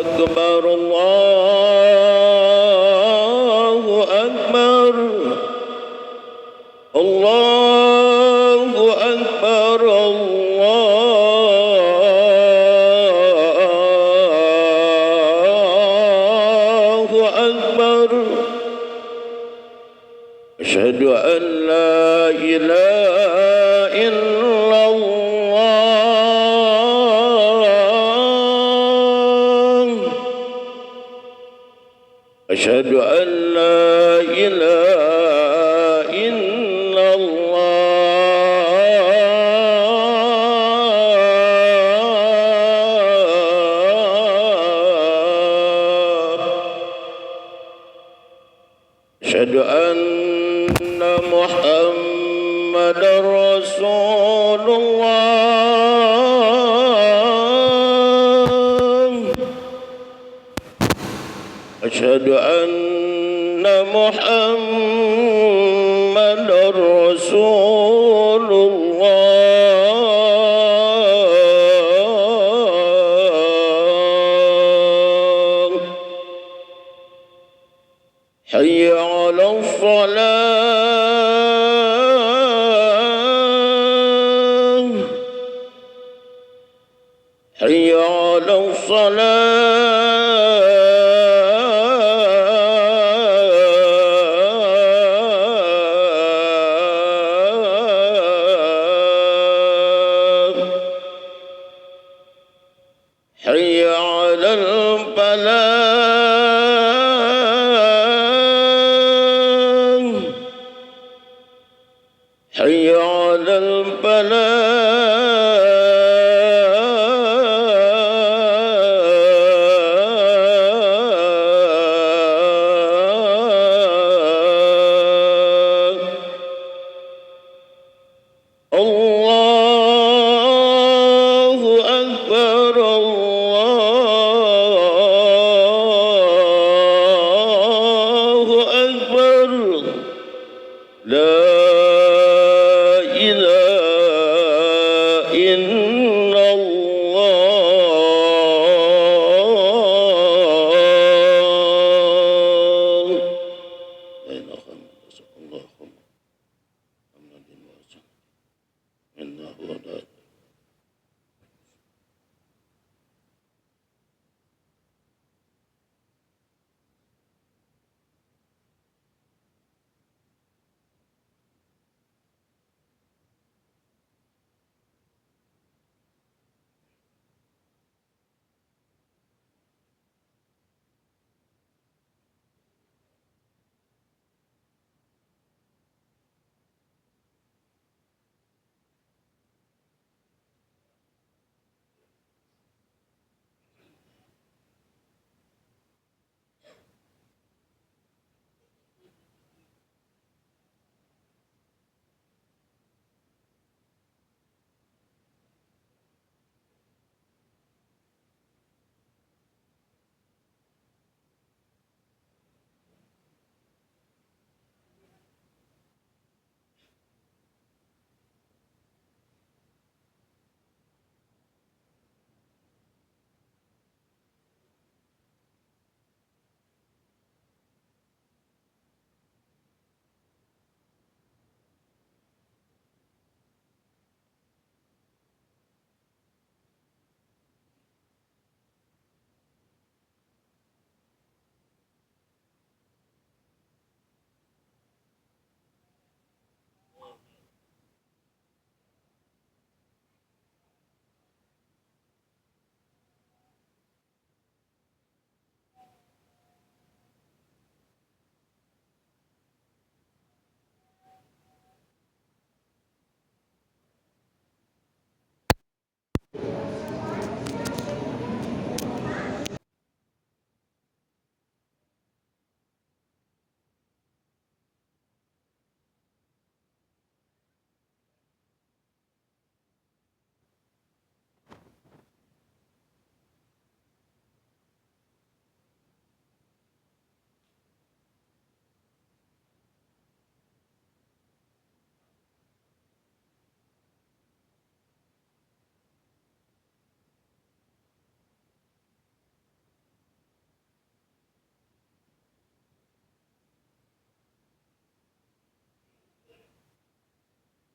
أكبر الله أكبر الله أكبر الله أكبر أشهد أن لا إله إلا الله أشهد أن لا إله إلا الله أشهد أن محمد رسول الله أشهد أن محمد رسول الله حي على الصلاة حي على الصلاة حي على الفلاح حي على الفلاح الله أكبر الله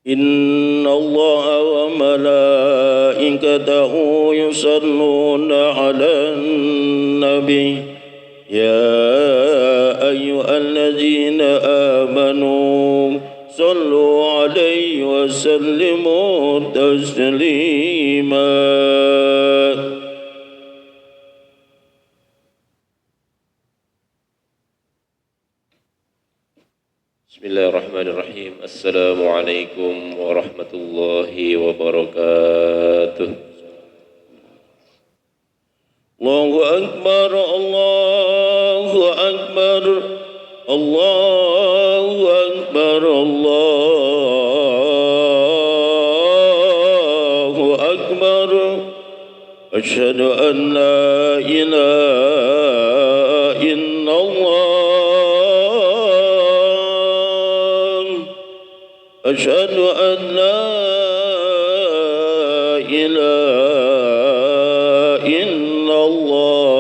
إن الله وملائكته يصلون على النبي يا أيها الذين آمنوا صلوا عليه وسلموا تسليما. Bismillahirrahmanirrahim. Assalamualaikum warahmatullahi wabarakatuh. Allahu Akbar, Allahu Akbar, Allahu Akbar, Allahu Akbar. Asyhadu an la ilaha illallah. أشهد أن لا إله إلا الله.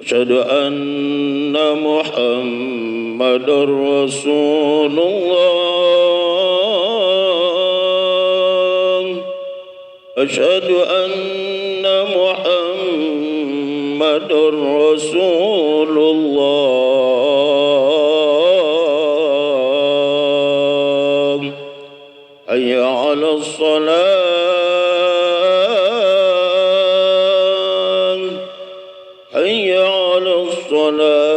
أشهد أن محمدا رسول الله. أشهد أن محمدا رسول الله. حي على الصلاة، حي على الصلاة،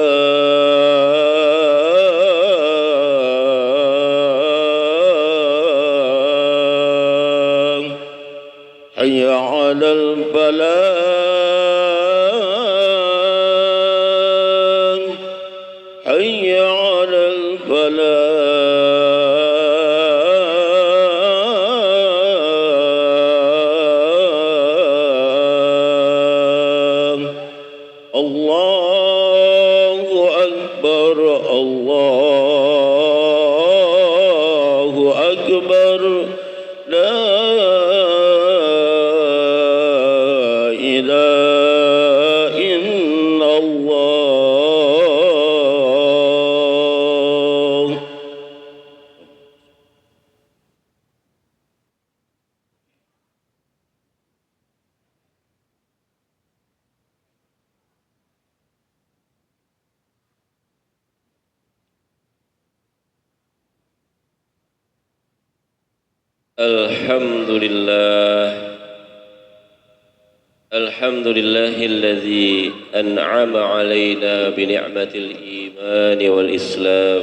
حي على الفلاح، حي على الفلاح. الله أكبر، الله أكبر، لا إله إلا الله. الحمد لله الذي أنعم علينا بنعمة الإيمان والإسلام.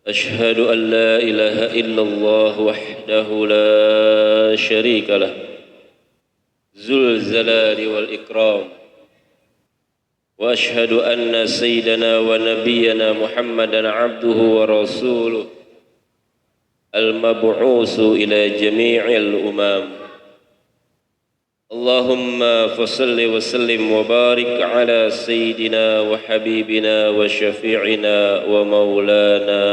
أشهد أن لا إله إلا الله وحده لا شريك له ذو الجلال والإكرام. وأشهد أن سيدنا ونبينا محمدا عبده ورسوله المبعوث إلى جميع الأمم. اللهم فصل وسلم وبارك على سيدنا وحبيبنا وشفيعنا ومولانا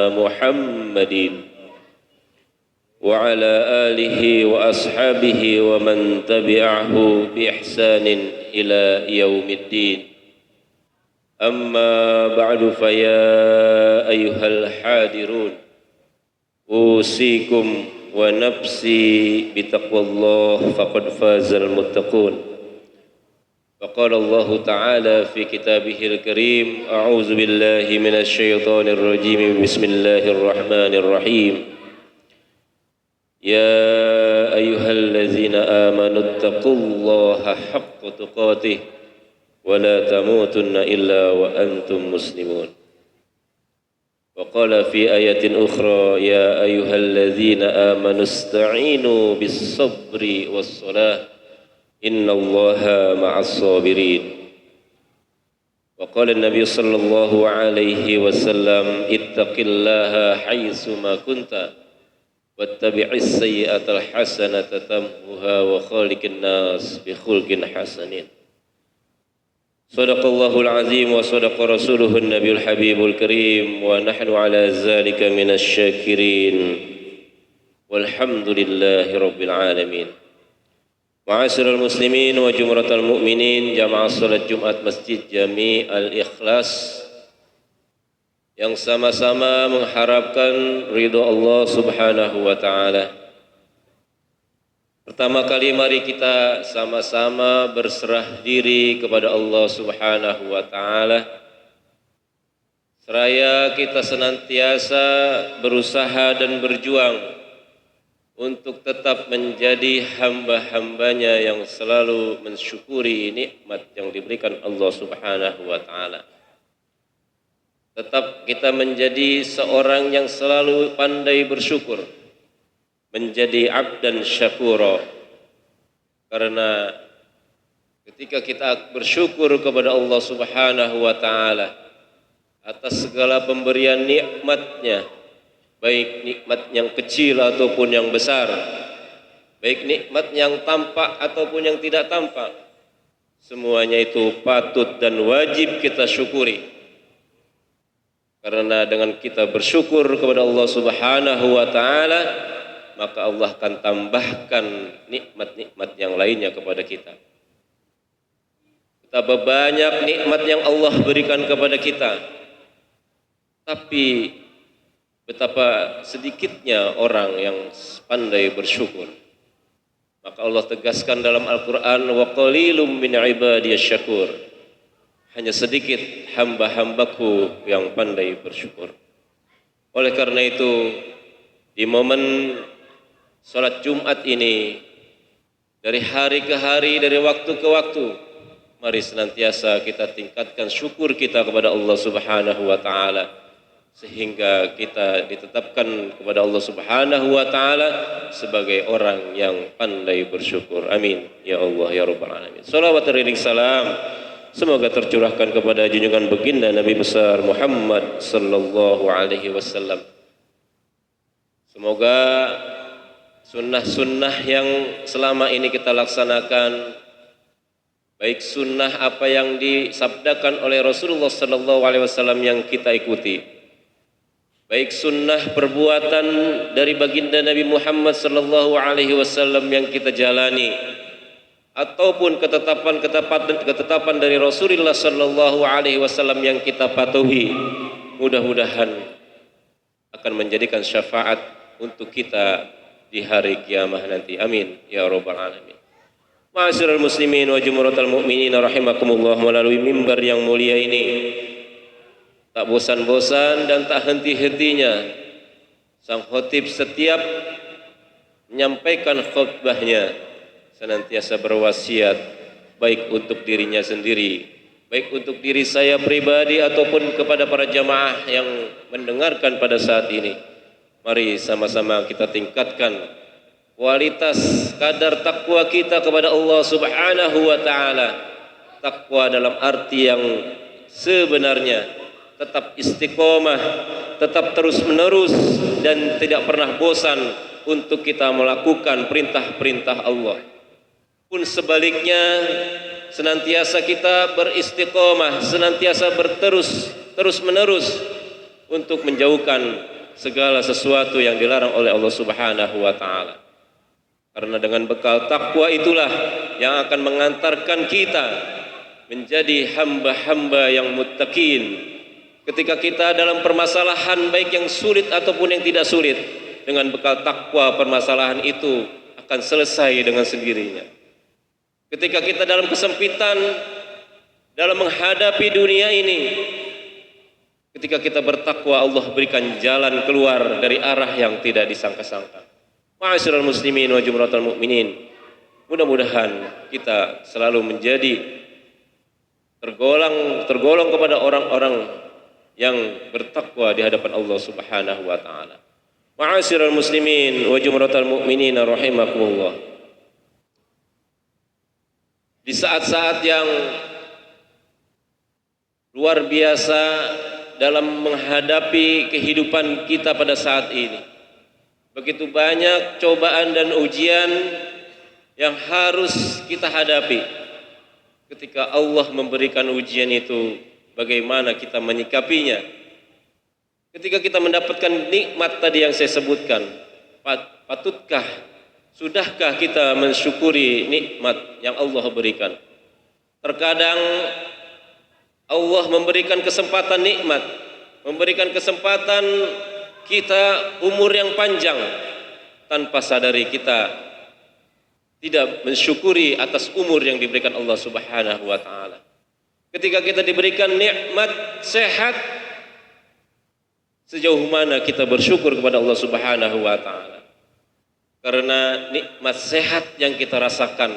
محمد وعلى آله وأصحابه ومن تبعه بإحسان إلى يوم الدين. أما بعد فيا أيها الحاضرون، أوصيكم ونفسي بتقوى الله فقد فاز المتقون. وقال الله تعالى في كتابه الكريم: أعوذ بالله من الشيطان الرجيم، بسم الله الرحمن الرحيم. يا أيها الذين آمنوا اتقوا الله حق تقاته ولا تموتن إلا وأنتم مسلمون. وقال في آية أخرى: يا أيها الذين آمنوا استعينوا بالصبر والصلاة إن الله مع الصابرين. وقال النبي صلى الله عليه وسلم: اتق الله حيثما كنت واتبع السيئة الحسنة تمحها وخالق الناس بخلق حسن. صدق الله العظيم وصدق رسوله النبي الحبيب الكريم، ونحن على ذلك من الشاكرين والحمد لله رب العالمين. Ma'asyiral muslimin wa jumratal mu'minin, jamaah salat Jumat Masjid Jami Al-Ikhlas yang sama-sama mengharapkan ridho Allah Subhanahu wa taala. Pertama kali mari kita sama-sama berserah diri kepada Allah Subhanahu wa taala. Seraya kita senantiasa berusaha dan berjuang untuk tetap menjadi hamba-hambanya yang selalu mensyukuri nikmat yang diberikan Allah Subhanahu wa taala. Tetap kita menjadi seorang yang selalu pandai bersyukur, menjadi abdan syakura. Karena ketika kita bersyukur kepada Allah Subhanahu wa taala atas segala pemberian nikmatnya, baik nikmat yang kecil ataupun yang besar, baik nikmat yang tampak ataupun yang tidak tampak, semuanya itu patut dan wajib kita syukuri. Karena dengan kita bersyukur kepada Allah Subhanahu wa taala, maka Allah akan tambahkan nikmat-nikmat yang lainnya kepada kita. Betapa banyak nikmat yang Allah berikan kepada kita, tapi betapa sedikitnya orang yang pandai bersyukur. Maka Allah tegaskan dalam Al-Quran, wa qalilum min ibadiyasy syakur. Hanya sedikit hamba-hambaku yang pandai bersyukur. Oleh karena itu, di momen salat Jumat ini, dari hari ke hari, dari waktu ke waktu, mari senantiasa kita tingkatkan syukur kita kepada Allah Subhanahu wa taala, sehingga kita ditetapkan kepada Allah Subhanahu wa taala sebagai orang yang pandai bersyukur. Amin ya Allah ya rabbal alamin. Shalawat dan salam semoga tercurahkan kepada junjungan baginda Nabi besar Muhammad sallallahu alaihi wasallam. Semoga sunnah-sunnah yang selama ini kita laksanakan, baik sunnah apa yang disabdakan oleh Rasulullah sallallahu alaihi wasallam yang kita ikuti, baik sunnah perbuatan dari baginda Nabi Muhammad sallallahu alaihi wasallam yang kita jalani, ataupun ketetapan dari Rasulullah sallallahu alaihi wasallam yang kita patuhi, mudah-mudahan akan menjadikan syafaat untuk kita di hari kiamat nanti. Amin ya rabbal alamin. Ma'asyiral muslimin wa jumhuratal mu'minin rahimakumullah, melalui mimbar yang mulia ini tak bosan-bosan dan tak henti-hentinya sang khatib setiap menyampaikan khutbahnya senantiasa berwasiat, baik untuk dirinya sendiri, baik untuk diri saya pribadi ataupun kepada para jamaah yang mendengarkan pada saat ini. Mari sama-sama kita tingkatkan kualitas kadar takwa kita kepada Allah Subhanahu wa taala. Takwa dalam arti yang sebenarnya, tetap istiqomah, tetap terus menerus dan tidak pernah bosan untuk kita melakukan perintah-perintah Allah. Pun sebaliknya, senantiasa kita beristiqomah, senantiasa terus menerus untuk menjauhkan segala sesuatu yang dilarang oleh Allah Subhanahu wa taala. Karena dengan bekal takwa itulah yang akan mengantarkan kita menjadi hamba-hamba yang muttaqin. Ketika kita dalam permasalahan baik yang sulit ataupun yang tidak sulit, dengan bekal takwa permasalahan itu akan selesai dengan sendirinya. Ketika kita dalam kesempitan dalam menghadapi dunia ini, ketika kita bertakwa, Allah berikan jalan keluar dari arah yang tidak disangka-sangka. Ma'asyiral muslimin wa jumhuratal mu'minin, mudah-mudahan kita selalu menjadi tergolong kepada orang-orang yang bertakwa di hadapan Allah Subhanahu wa taala. Ma'asyiral muslimin wa jumhuratal mu'minin rahimakumullah. Di saat-saat yang luar biasa dalam menghadapi kehidupan kita pada saat ini, begitu banyak cobaan dan ujian yang harus kita hadapi. Ketika Allah memberikan ujian itu, bagaimana kita menyikapinya? Ketika kita mendapatkan nikmat tadi yang saya sebutkan, patutkah, sudahkah kita mensyukuri nikmat yang Allah berikan? Terkadang Allah memberikan kesempatan nikmat, memberikan kesempatan kita umur yang panjang, tanpa sadari kita tidak mensyukuri atas umur yang diberikan Allah Subhanahu wa taala. Ketika kita diberikan nikmat sehat, sejauh mana kita bersyukur kepada Allah Subhanahu wa taala. Karena nikmat sehat yang kita rasakan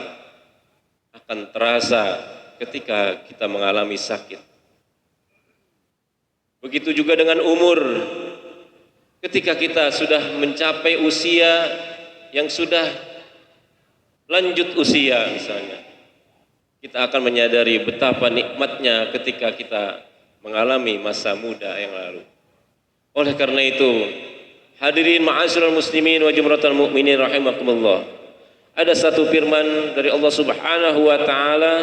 akan terasa ketika kita mengalami sakit. Begitu juga dengan umur. Ketika kita sudah mencapai usia yang sudah lanjut usia misalnya, kita akan menyadari betapa nikmatnya ketika kita mengalami masa muda yang lalu. Oleh karena itu, hadirin ma'asyiral muslimin wa jumratal mu'minin rahimakumullah, ada satu firman dari Allah Subhanahu wa taala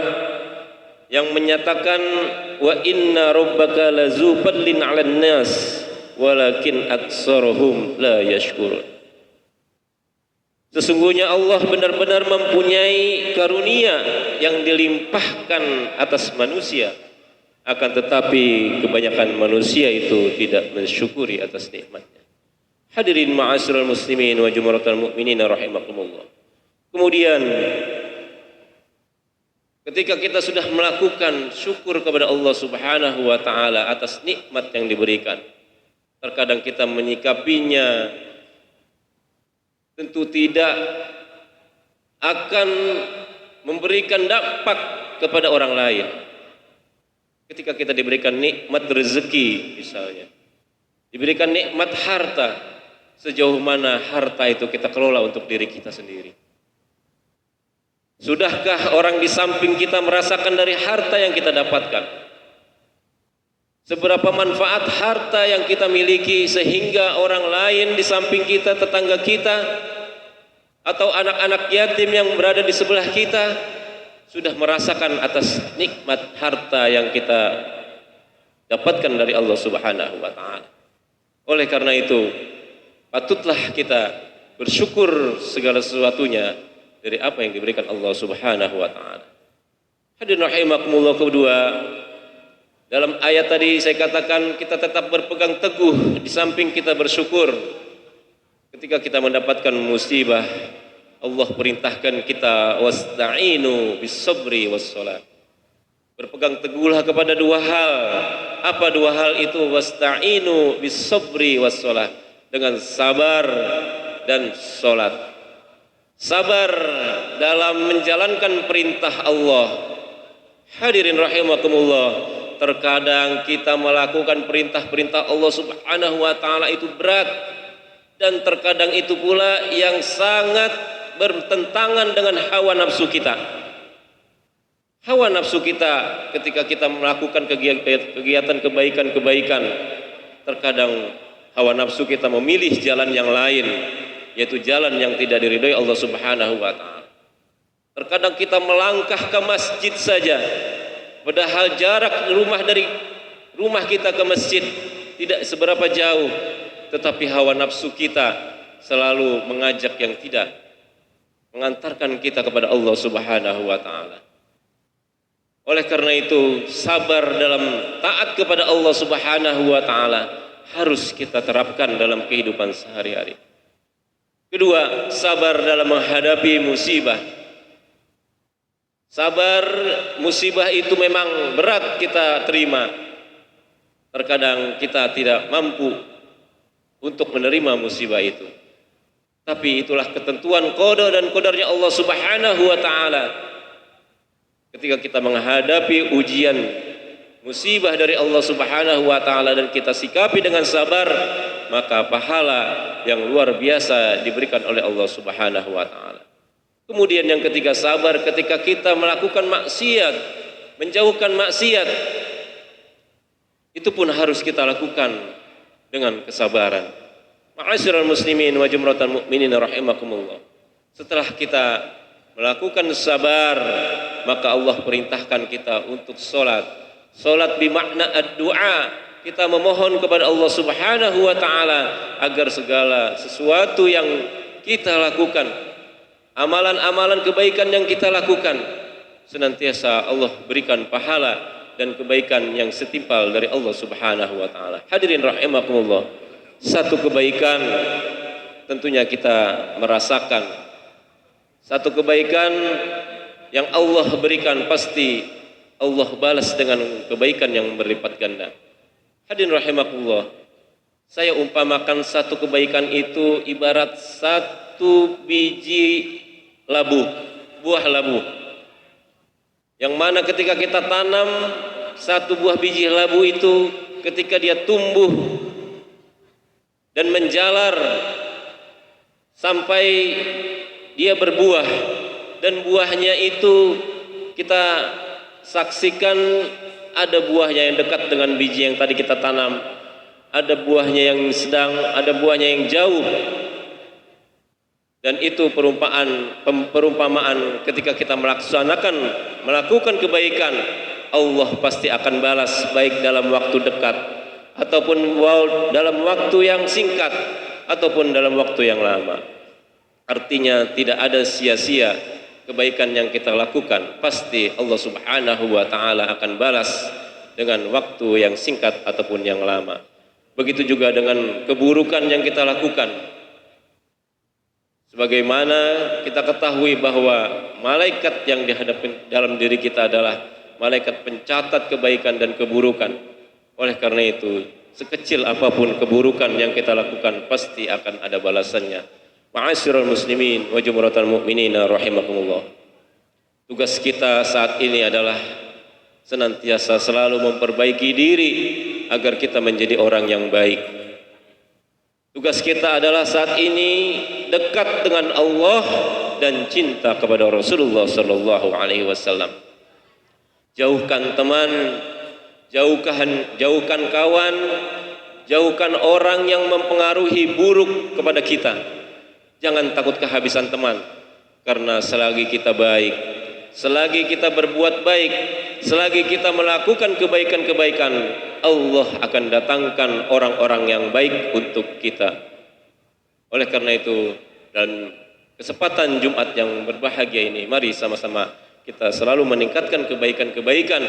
yang menyatakan, wa inna rabbaka lazu fadlin 'alan nas walakin aktsaruhum la yashkurun. Sesungguhnya Allah benar-benar mempunyai karunia yang dilimpahkan atas manusia, akan tetapi kebanyakan manusia itu tidak mensyukuri atas nikmatnya. Hadirin ma'asyiral muslimin wa jumratal mu'minin rahimakumullah. Kemudian ketika kita sudah melakukan syukur kepada Allah Subhanahu wa taala atas nikmat yang diberikan, terkadang kita menyikapinya tentu tidak akan memberikan dampak kepada orang lain. Ketika kita diberikan nikmat rezeki misalnya, diberikan nikmat harta, sejauh mana harta itu kita kelola untuk diri kita sendiri? Sudahkah orang di samping kita merasakan dari harta yang kita dapatkan? Seberapa manfaat harta yang kita miliki sehingga orang lain di samping kita, tetangga kita, atau anak-anak yatim yang berada di sebelah kita sudah merasakan atas nikmat harta yang kita dapatkan dari Allah Subhanahu wa taala. Oleh karena itu, patutlah kita bersyukur segala sesuatunya dari apa yang diberikan Allah Subhanahu wa taala. Hadirin rahimakumullah, kedua, dalam ayat tadi saya katakan kita tetap berpegang teguh di samping kita bersyukur. Ketika kita mendapatkan musibah, Allah perintahkan kita wasta'inu bis-sabri was-shalah. Berpegang teguhlah kepada dua hal. Apa dua hal itu? Wasta'inu bis-sabri was-shalah, dengan sabar dan salat. Sabar dalam menjalankan perintah Allah. Hadirin rahimakumullah, terkadang kita melakukan perintah-perintah Allah Subhanahu wa taala itu berat, dan terkadang itu pula yang sangat bertentangan dengan hawa nafsu kita. Hawa nafsu kita ketika kita melakukan kegiatan kebaikan-kebaikan, terkadang hawa nafsu kita memilih jalan yang lain, yaitu jalan yang tidak diridhoi Allah Subhanahu wa taala. Terkadang kita melangkah ke masjid saja, padahal jarak dari rumah kita ke masjid tidak seberapa jauh, tetapi hawa nafsu kita selalu mengajak yang tidak, mengantarkan kita kepada Allah Subhanahu wa taala. Oleh karena itu, sabar dalam taat kepada Allah Subhanahu wa taala harus kita terapkan dalam kehidupan sehari-hari. Kedua, sabar dalam menghadapi musibah. Sabar, musibah itu memang berat kita terima. Terkadang kita tidak mampu untuk menerima musibah itu. Tapi itulah ketentuan qada dan qadarnya Allah Subhanahu wa taala. Ketika kita menghadapi ujian musibah dari Allah Subhanahu wa taala dan kita sikapi dengan sabar, maka pahala yang luar biasa diberikan oleh Allah Subhanahu wa taala. Kemudian yang ketiga, sabar ketika kita melakukan maksiat, menjauhkan maksiat. Itu pun harus kita lakukan dengan kesabaran. Ma'asyiral muslimin wa jumratal mu'minin rahimakumullah. Setelah kita melakukan sabar, maka Allah perintahkan kita untuk salat. Salat bermakna ad-du'a. Kita memohon kepada Allah Subhanahu wa taala agar segala sesuatu yang kita lakukan, amalan-amalan kebaikan yang kita lakukan, senantiasa Allah berikan pahala dan kebaikan yang setimpal dari Allah Subhanahu wa taala. Hadirin rahimakumullah. Satu kebaikan tentunya kita merasakan. Satu kebaikan yang Allah berikan pasti Allah balas dengan kebaikan yang berlipat ganda. Hadirin rahimakumullah. Saya umpamakan satu kebaikan itu ibarat satu biji labu, buah labu. Yang mana ketika kita tanam satu buah biji labu itu, ketika dia tumbuh dan menjalar sampai dia berbuah, dan buahnya itu kita saksikan ada buahnya yang dekat dengan biji yang tadi kita tanam, ada buahnya yang sedang, ada buahnya yang jauh. Dan itu perumpamaan ketika kita melakukan kebaikan, Allah pasti akan balas, baik dalam waktu dekat ataupun dalam waktu yang singkat ataupun dalam waktu yang lama. Artinya tidak ada sia-sia kebaikan yang kita lakukan, pasti Allah Subhanahu wa taala akan balas dengan waktu yang singkat ataupun yang lama. Begitu juga dengan keburukan yang kita lakukan. Sebagaimana kita ketahui bahwa malaikat yang dihadapi dalam diri kita adalah malaikat pencatat kebaikan dan keburukan. Oleh karena itu, sekecil apapun keburukan yang kita lakukan pasti akan ada balasannya. Ma'asyiral muslimin wa jumratal mu'minina rahimakumullah. Tugas kita saat ini adalah senantiasa selalu memperbaiki diri agar kita menjadi orang yang baik. Tugas kita adalah saat ini dekat dengan Allah dan cinta kepada Rasulullah sallallahu alaihi wasallam. Jauhkan teman, jauhkan kawan, jauhkan orang yang mempengaruhi buruk kepada kita. Jangan takut kehabisan teman, karena selagi kita baik, selagi kita berbuat baik, selagi kita melakukan kebaikan-kebaikan, Allah akan datangkan orang-orang yang baik untuk kita. Oleh karena itu, dan kesempatan Jumat yang berbahagia ini, mari sama-sama kita selalu meningkatkan kebaikan-kebaikan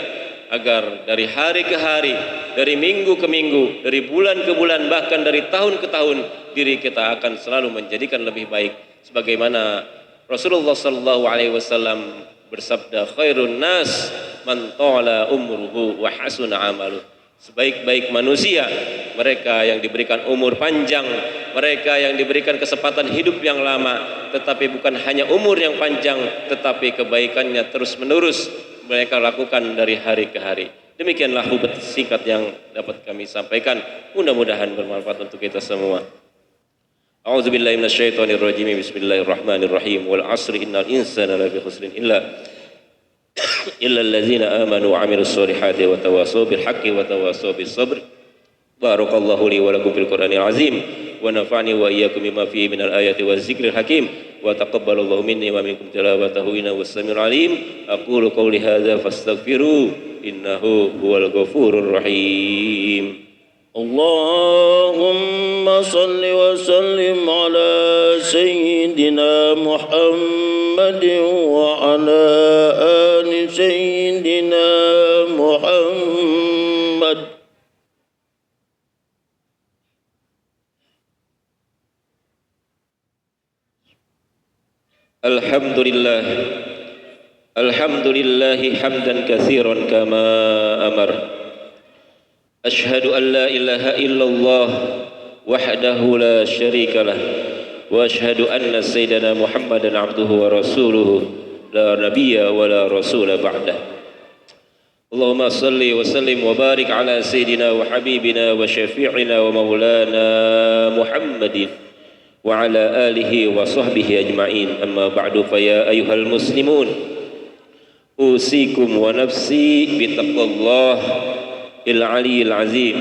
agar dari hari ke hari, dari minggu ke minggu, dari bulan ke bulan, bahkan dari tahun ke tahun, diri kita akan selalu menjadikan lebih baik. Sebagaimana Rasulullah sallallahu alaihi wasallam bersabda, khairun nas man ta'ala umruhu wa hasuna amaluh. Sebaik-baik manusia mereka yang diberikan umur panjang, mereka yang diberikan kesempatan hidup yang lama, tetapi bukan hanya umur yang panjang, tetapi kebaikannya terus menerus mereka lakukan dari hari ke hari. Demikianlah hubat singkat yang dapat kami sampaikan, mudah-mudahan bermanfaat untuk kita semua. A'udzubillahi minasyaitonirrajim. Bismillahirrahmanirrahim. Wal 'asri innal insana lafi khusrin illa allazina amanu wa 'amilus solihati wa tawasaw bil haqqi wa tawasaw bis sabr. Barakallahu li wa lakum fil Qur'anil azim wa nafa'ani wa iyyakum bima fihi minal ayati waz zikril hakim wa taqabbalallahu minni wa minkum tilawatahu innahu was-sami'ul alim. Aqulu qawli hadza fastaghfiru innahu huwal ghafurur rahim. Allahumma salli wa sallim ala sayyidina Muhammadin wa ala ali sayyidina Muhammad. Alhamdulillah, alhamdulillahi hamdan katsiran kama amar. أشهد أن لا إله إلا الله وحده لا شريك له وأشهد أن سيدنا محمدا عبده ورسوله لا نبي ولا رسول بعده. اللهم صل وسلم وبارك على سيدنا وحبيبنا وشفيعنا ومولانا محمد وعلى آله وصحبه أجمعين. أما بعد فيا أيها المسلمون أوصيكم ونفسي بتقوى الله العلي العظيم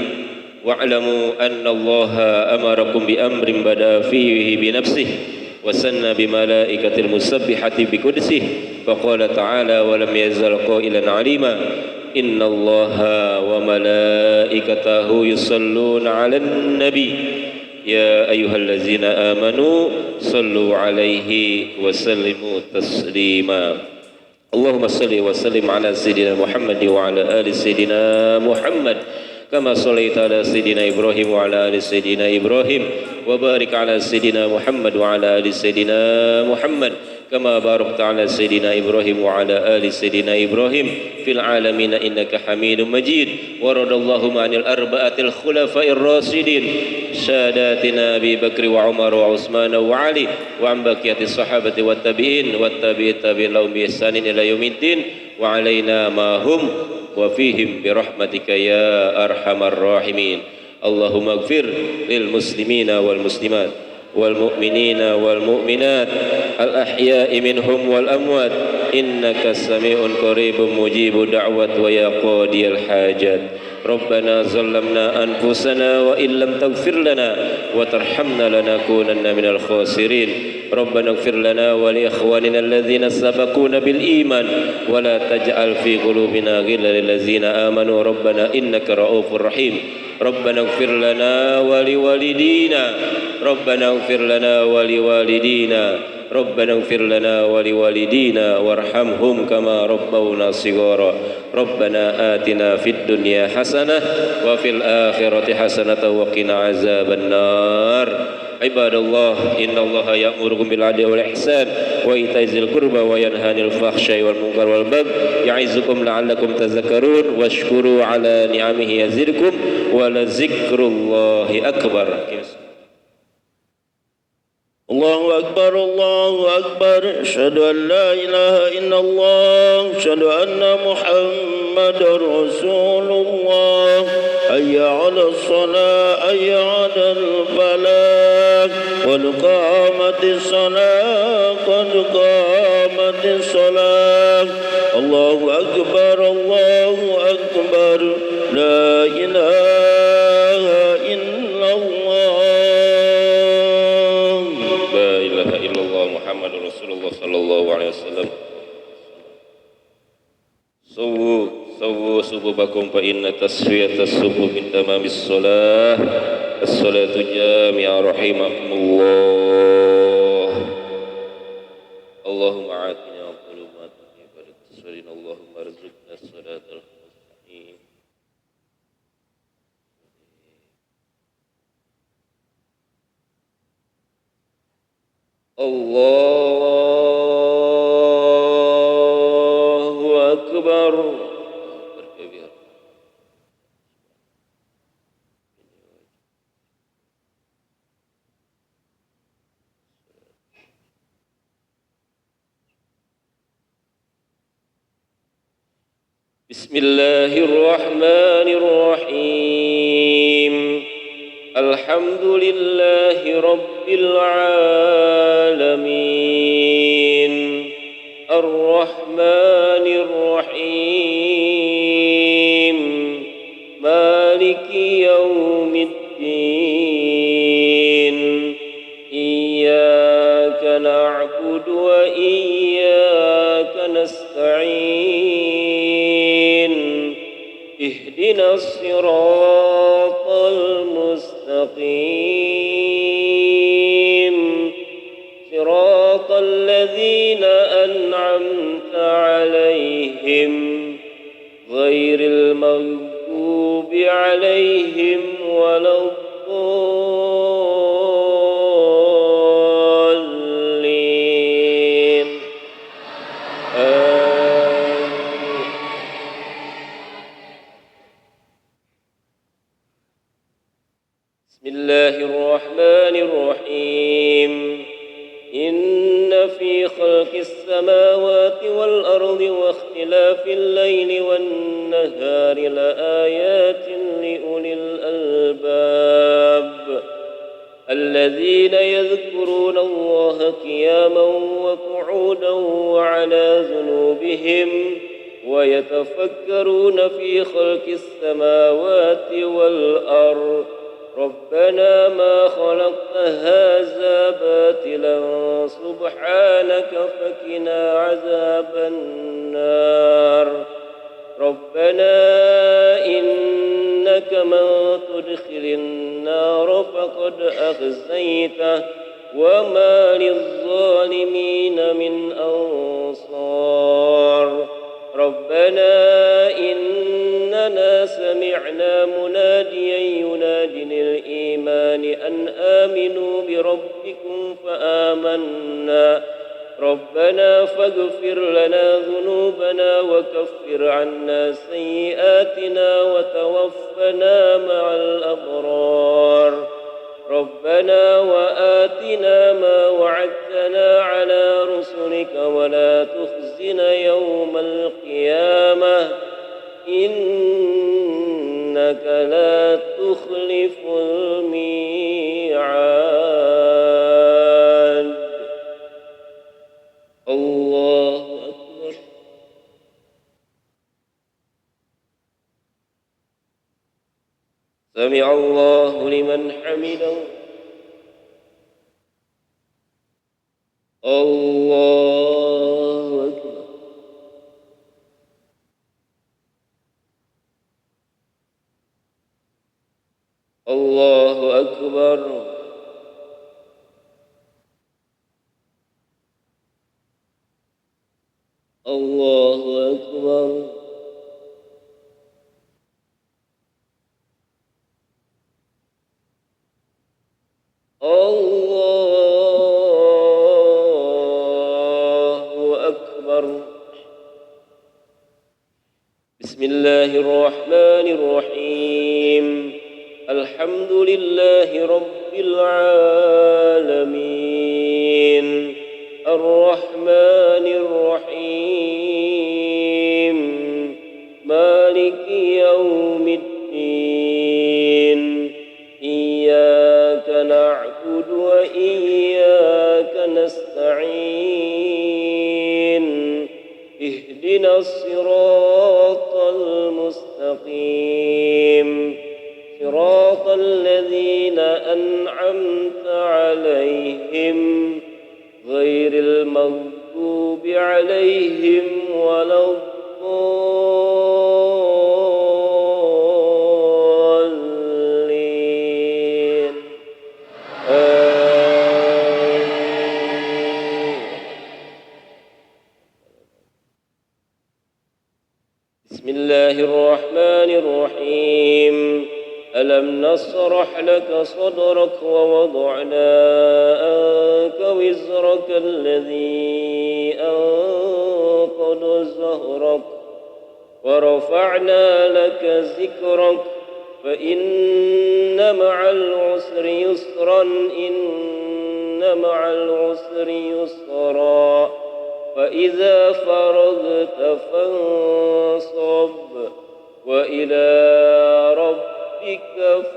واعلموا أن الله أمركم بأمر بدأ فيه بنفسه وسن بملائكة المسبحة بقدسه فقال تعالى ولم يزل قائلا عليما إن الله وملائكته يصلون على النبي يا أيها الذين آمنوا صلوا عليه وسلموا تسليما. اللهم صل وسلم على سيدنا محمد وعلى آل سيدنا محمد كما صليت على سيدنا إبراهيم وعلى آل سيدنا إبراهيم وبارك على سيدنا محمد وعلى آل سيدنا محمد كما باركت على سيدنا إبراهيم وعلى آل سيدنا إبراهيم في العالمين إنك حميد مجيد. ورضي اللهم عن الأربعة الخلفاء الراشدين ساداتنا أبي بكر وعمر وعثمان وعلي وعن بقية الصحابة والتابعين والتابعين لهم بإحسان إلى يوم الدين وعلينا ما هم وفيهم برحمتك يا أرحم الراحمين. اللهم اغفر للمسلمين والمسلمات والمؤمنين والمؤمنات الأحياء منهم والأموات إنك سميع قريب مجيب دعوة ويا قاضي الحاجات. ربنا ظلمنا أنفسنا وإن لم تغفر لنا وترحمنا لنكونن من الخاسرين. ربنا اغفر لنا ولإخواننا الذين سبقونا بالإيمان ولا تجعل في قلوبنا غلا للذين آمنوا ربنا إنك رؤوف رحيم. ربنا اغفر لنا ولوالدينا ربنا اغفر لنا ولوالدينا ربنا اغفر لنا ولوالدينا وارحمهم كما ربونا صغارا. ربنا آتنا في الدنيا حسنة وفي الآخرة حسنة وقنا عذاب النار. عباد الله إن الله يأمركم بالعدل والإحسان وإيتاء ذي القربى وينهى عن الفحشاء والمنكر والبغي يعظكم لعلكم تذكرون واشكروا على نعمه يزدكم ولذكر الله أكبر. الله أكبر الله أكبر أشهد أن لا إله إلا الله أشهد أن محمد رسول الله. حي على الصلاة حي على الفلاح قد قامت الصلاة قد قامت الصلاة. الله أكبر الله أكبر لا إله إلا الله. لا إله إلا الله محمد رسول الله صلى الله عليه وسلم. سووا صفوفكم فإن تسوية الصفوف من تمام الصلاة. الصلاة جامعة رحمكم الله. اللهم عافنا وقل ما تحب للتسويرين. اللهم ارزقنا الصلاة المستقيم. الله أكبر. بسم الله الرحمن الرحيم. الحمد لله رب العالمين الرحمن الرحيم مالك يوم الدين. إياك نعبد وإياك نستعين. اهدنا الصراط المستقيم صراط الذين أنعمت عليهم غير المغضوب عليهم ولا الضالين. بسم الله الرحمن الرحيم. إن في خلق السماوات والأرض واختلاف الليل والنهار لآيات لأولي الألباب الذين يذكرون الله قياما وقعودا وعلى جنوبهم ويتفكرون في خلق السماوات والأرض ربنا ما خلقت هذا باطلا سبحانك فقنا عذاب النار. ربنا إنك من تدخل النار فقد أخزيته وما للظالمين من أنصار. ربنا إننا سمعنا مناديا ينادي للإيمان أن آمنوا بربكم فآمنا ربنا فاغفر لنا ذنوبنا وكفر عنا سيئاتنا وتوفنا مع الأبرار ربنا وآتنا ما وعدتنا على رسلك ولا تخزنا يوم القيامة إنك لا تخلف الميعاد. الله أكبر. سمع الله لمن حمده. الله أكبر. الله أكبر. الله أكبر. الله أكبر. بسم الله الرحمن الرحيم. الحمد لله رب العالمين الرحمن الرحيم مالك يوم الدين إياك نعبد وإياك نستعين اهدنا الصراط المستقيم صراط الذين أنعمت عليهم غير المغضوب عليهم ولا الضالين بسم الله الرحمن الرحيم. ألم نشرح لك صدرك ووضعنا عنك وزرك الذي أنقض ظهرك ورفعنا لك ذكرك فإن مع العسر يسرا إن مع العسر يسرا فإذا فرغت فانصب وإلى ربك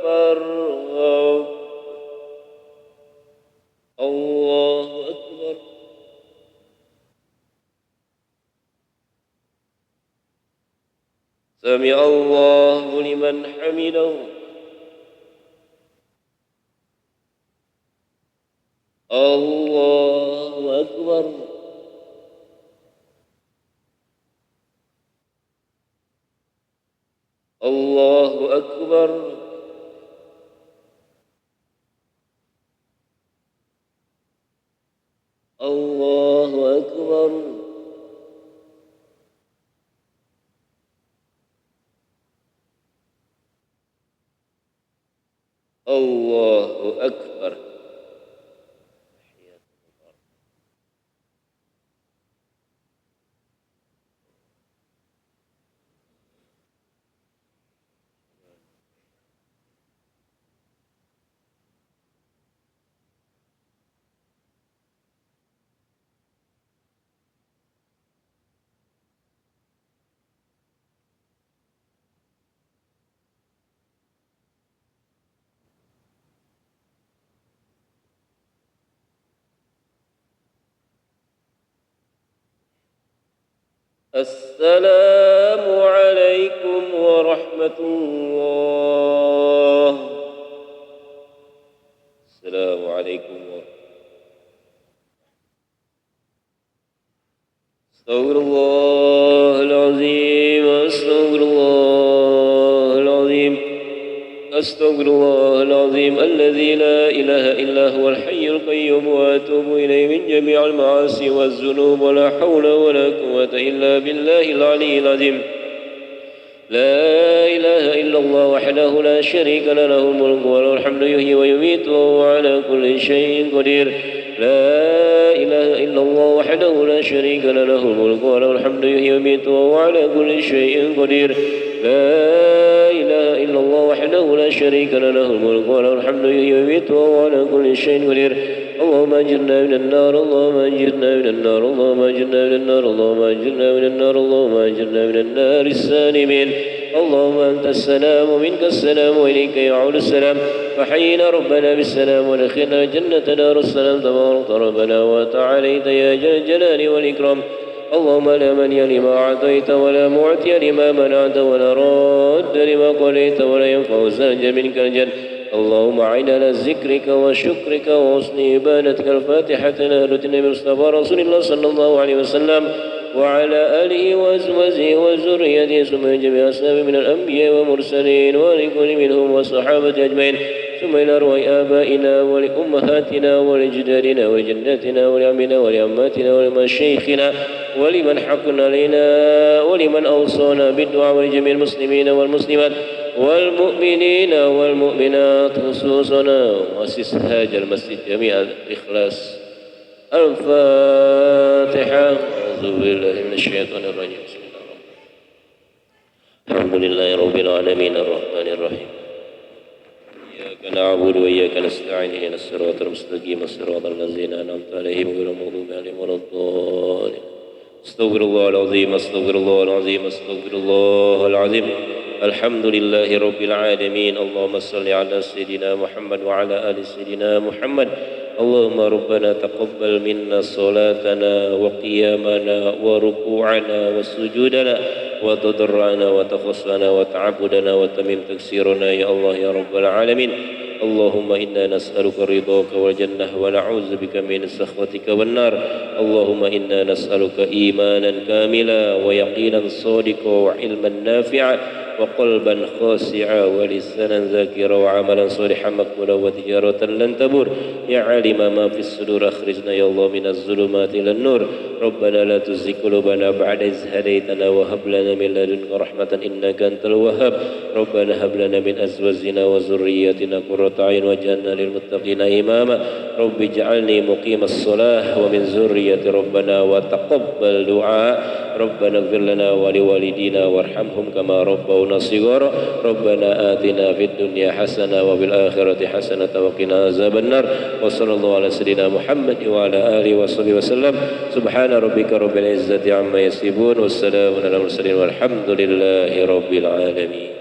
فارغب. الله أكبر. سمع الله لمن حمده. الله أكبر. الله أكبر. الله أكبر. الله أكبر. السلام عليكم ورحمة الله. السلام عليكم أستغفر الله العظيم أستغفر الله العظيم أستغفر الله العظيم الذي لا إله إلا هو الحي القيوم وأتوب إليه من جميع المعاصي والذنوب ولا حول ولا قوة إلا بالله العلي العظيم لا إله إلا الله وحده لا شريك له له الملك وله الحمد يحيي ويميت وهو على كل شيء قدير لا إله إلا الله وحده لا شريك له له الملك وله الحمد يحيي ويميت وهو على كل شيء قدير لا إله إلا الله وحده لا شريك له له الملك وله الحمد يحيي ويميت وهو على كل شيء قدير اللهم أجرنا من النار اللهم أجرنا من النار اللهم أجرنا من النار اللهم أجرنا من النار اللهم أجرنا من النار السالمين اللهم أنت السلام ومنك السلام وإليك يعود السلام فحينا ربنا بالسلام ودخلنا جنة دار السلام تبارك ربنا وتعاليت يا ذا الجلال والإكرام اللهم لا منع لما أعطيت ولا معطي لما منعت ولا راد لما قضيت ولا ينفع ذا منك الجد اللهم أعنا على ذكرك وشكرك وحسن عبادتك الفاتحة لأهل النبي المصطفى رسول الله صلى الله عليه وسلم وعلى آله وأزواجه وذريته ثم جميع أصحابه من الأنبياء والمرسلين ولكل منهم والصحابة أجمعين ثم إلى أرواح آبائنا ولأمهاتنا ولجدارنا ولجداتنا ولعمنا ولعماتنا ولمشايخنا ولمن حقنا علينا ولمن أوصانا بالدعاء ولجميع المسلمين والمسلمات والمؤمنين والمؤمنات خصوصنا وأسس هذا المسجد جميع الإخلاص الفاتحة أعوذ بالله من الشيطان الرجيم بسم الله الرحمن الرحيم الحمد لله رب العالمين الرحمن الرحيم إياك نعبد وإياك نستعين اهدنا الصراط المستقيم صراط الذين أنعمت عليهم غير المغضوب عليهم ولا الضالين استغفر الله العظيم استغفر الله العظيم استغفر الله العظيم الحمد لله رب العالمين اللهم صل على سيدنا محمد وعلى آل سيدنا محمد اللهم ربنا تقبل منا صلاتنا وقيامنا وركوعنا وسجودنا وتضرعنا وتخصنا وتعبدنا وتمم تكسيرنا يا الله يا رب العالمين اللهم إنا نسألك رضاك والجنة ونعوذ بك من سخطك والنار اللهم إنا نسألك إيمانا كاملا ويقينا صادقا وعلما نافعا وقلبا خاشعا ولسانا ذاكرا وعملا صالحا مقبولا وتجارة لن تبور يا عالم ما في الصدور أخرجنا يا الله من الظلمات إلى النور ربنا لا تزغ قلوبنا بعد إذ هديتنا وهب لنا من لدنك رحمة إنك أنت الوهاب ربنا هب لنا من أزواجنا وذرياتنا قرة أعين واجعلنا للمتقين إماما رب اجعلني مقيم الصلاة ومن ذريتي ربنا وتقبل دعاء ربنا اغفر لنا ولوالدينا وارحمهم كما ربونا صغارا ربنا آتنا في الدنيا حسنة وفي الآخرة حسنة وقنا عذاب النار وصلى الله على سيدنا محمد وعلى آله وصحبه وسلم سبحان ربك رب العزة عما يصفون والسلام على المرسلين والحمد لله رب العالمين.